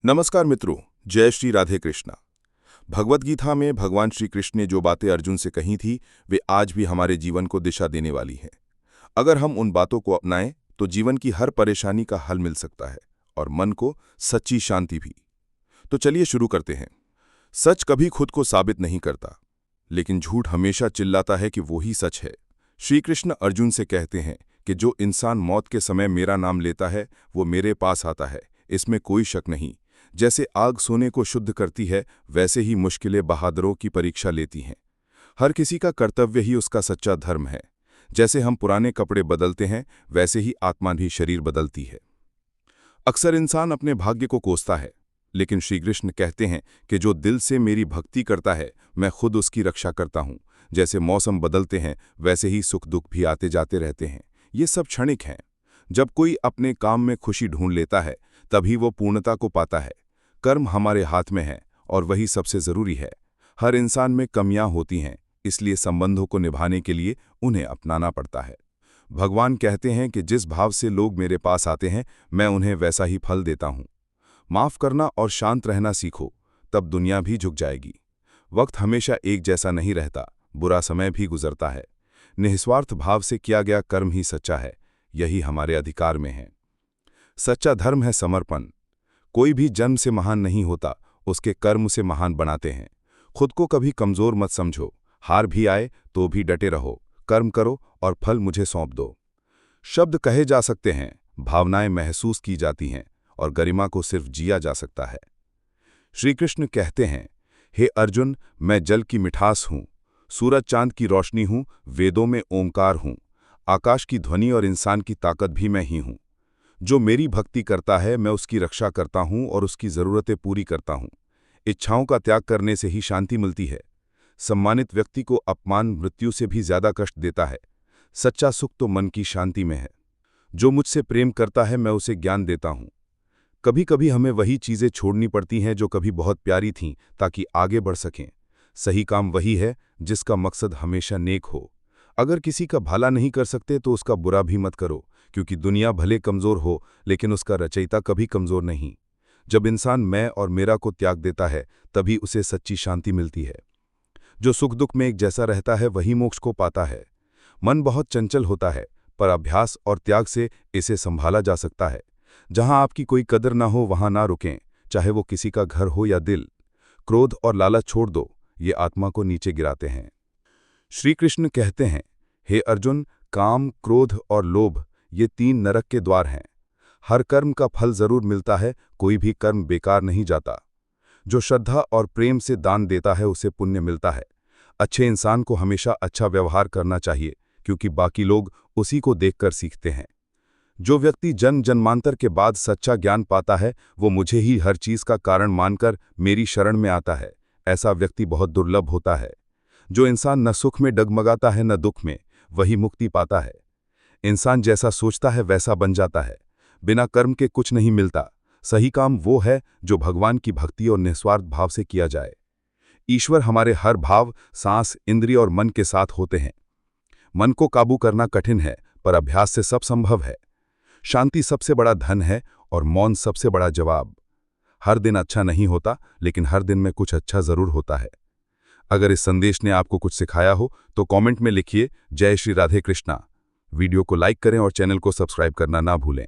नमस्कार मित्रों, जय श्री राधे कृष्णा। भगवत गीता में भगवान श्री कृष्ण ने जो बातें अर्जुन से कही थी वे आज भी हमारे जीवन को दिशा देने वाली हैं। अगर हम उन बातों को अपनाएं तो जीवन की हर परेशानी का हल मिल सकता है और मन को सच्ची शांति भी। तो चलिए शुरू करते हैं। सच कभी खुद को साबित नहीं करता, लेकिन झूठ हमेशा चिल्लाता है कि वो ही सच है। श्री कृष्ण अर्जुन से कहते हैं कि जो इंसान मौत के समय मेरा नाम लेता है वो मेरे पास आता है, इसमें कोई शक नहीं। जैसे आग सोने को शुद्ध करती है, वैसे ही मुश्किलें बहादुरों की परीक्षा लेती हैं। हर किसी का कर्तव्य ही उसका सच्चा धर्म है। जैसे हम पुराने कपड़े बदलते हैं, वैसे ही आत्मा भी शरीर बदलती है। अक्सर इंसान अपने भाग्य को कोसता है, लेकिन श्री कृष्ण कहते हैं कि जो दिल से मेरी भक्ति करता है, मैं खुद उसकी रक्षा करता हूँ। जैसे मौसम बदलते हैं, वैसे ही सुख दुख भी आते जाते रहते हैं। ये सब क्षणिक हैं। जब कोई अपने काम में खुशी ढूंढ लेता है, तभी वो पूर्णता को पाता है। कर्म हमारे हाथ में है और वही सबसे जरूरी है। हर इंसान में कमियां होती हैं, इसलिए संबंधों को निभाने के लिए उन्हें अपनाना पड़ता है। भगवान कहते हैं कि जिस भाव से लोग मेरे पास आते हैं, मैं उन्हें वैसा ही फल देता हूँ। माफ करना और शांत रहना सीखो, तब दुनिया भी झुक जाएगी। वक्त हमेशा एक जैसा नहीं रहता, बुरा समय भी गुजरता है। निस्वार्थ भाव से किया गया कर्म ही सच्चा है, यही हमारे अधिकार में है। सच्चा धर्म है समर्पण। कोई भी जन्म से महान नहीं होता, उसके कर्म उसे महान बनाते हैं। खुद को कभी कमजोर मत समझो, हार भी आए तो भी डटे रहो। कर्म करो और फल मुझे सौंप दो। शब्द कहे जा सकते हैं, भावनाएं महसूस की जाती हैं और गरिमा को सिर्फ जिया जा सकता है। श्री कृष्ण कहते हैं, हे अर्जुन, मैं जल की मिठास हूँ, सूरज चांद की रोशनी हूँ, वेदों में ओंकार हूँ, आकाश की ध्वनि और इंसान की ताकत भी मैं ही हूँ। जो मेरी भक्ति करता है, मैं उसकी रक्षा करता हूँ और उसकी ज़रूरतें पूरी करता हूँ। इच्छाओं का त्याग करने से ही शांति मिलती है। सम्मानित व्यक्ति को अपमान मृत्यु से भी ज्यादा कष्ट देता है। सच्चा सुख तो मन की शांति में है। जो मुझसे प्रेम करता है, मैं उसे ज्ञान देता हूँ। कभी कभी हमें वही चीज़ें छोड़नी पड़ती हैं जो कभी बहुत प्यारी थीं, ताकि आगे बढ़ सकें। सही काम वही है जिसका मकसद हमेशा नेक हो। अगर किसी का भला नहीं कर सकते तो उसका बुरा भी मत करो, क्योंकि दुनिया भले कमज़ोर हो, लेकिन उसका रचयिता कभी कमज़ोर नहीं। जब इंसान मैं और मेरा को त्याग देता है, तभी उसे सच्ची शांति मिलती है। जो सुख दुख में एक जैसा रहता है, वही मोक्ष को पाता है। मन बहुत चंचल होता है, पर अभ्यास और त्याग से इसे संभाला जा सकता है। जहां आपकी कोई कदर ना हो, वहां ना रुकें, चाहे वो किसी का घर हो या दिल। क्रोध और लालच छोड़ दो, ये आत्मा को नीचे गिराते हैं। श्री कृष्ण कहते हैं, हे अर्जुन, काम, क्रोध और लोभ ये 3 नरक के द्वार हैं। हर कर्म का फल जरूर मिलता है, कोई भी कर्म बेकार नहीं जाता। जो श्रद्धा और प्रेम से दान देता है, उसे पुण्य मिलता है। अच्छे इंसान को हमेशा अच्छा व्यवहार करना चाहिए, क्योंकि बाकी लोग उसी को देखकर सीखते हैं। जो व्यक्ति जन्म जन्मांतर के बाद सच्चा ज्ञान पाता है, वो मुझे ही हर चीज का कारण मानकर मेरी शरण में आता है। ऐसा व्यक्ति बहुत दुर्लभ होता है। जो इंसान न सुख में डगमगाता है न दुख में, वही मुक्ति पाता है। इंसान जैसा सोचता है वैसा बन जाता है। बिना कर्म के कुछ नहीं मिलता। सही काम वो है जो भगवान की भक्ति और निस्वार्थ भाव से किया जाए। ईश्वर हमारे हर भाव, सांस, इंद्रिय और मन के साथ होते हैं। मन को काबू करना कठिन है, पर अभ्यास से सब संभव है। शांति सबसे बड़ा धन है और मौन सबसे बड़ा जवाब। हर दिन अच्छा नहीं होता, लेकिन हर दिन में कुछ अच्छा जरूर होता है। अगर इस संदेश ने आपको कुछ सिखाया हो तो कमेंट में लिखिए जय श्री राधे कृष्णा। वीडियो को लाइक करें और चैनल को सब्सक्राइब करना ना भूलें।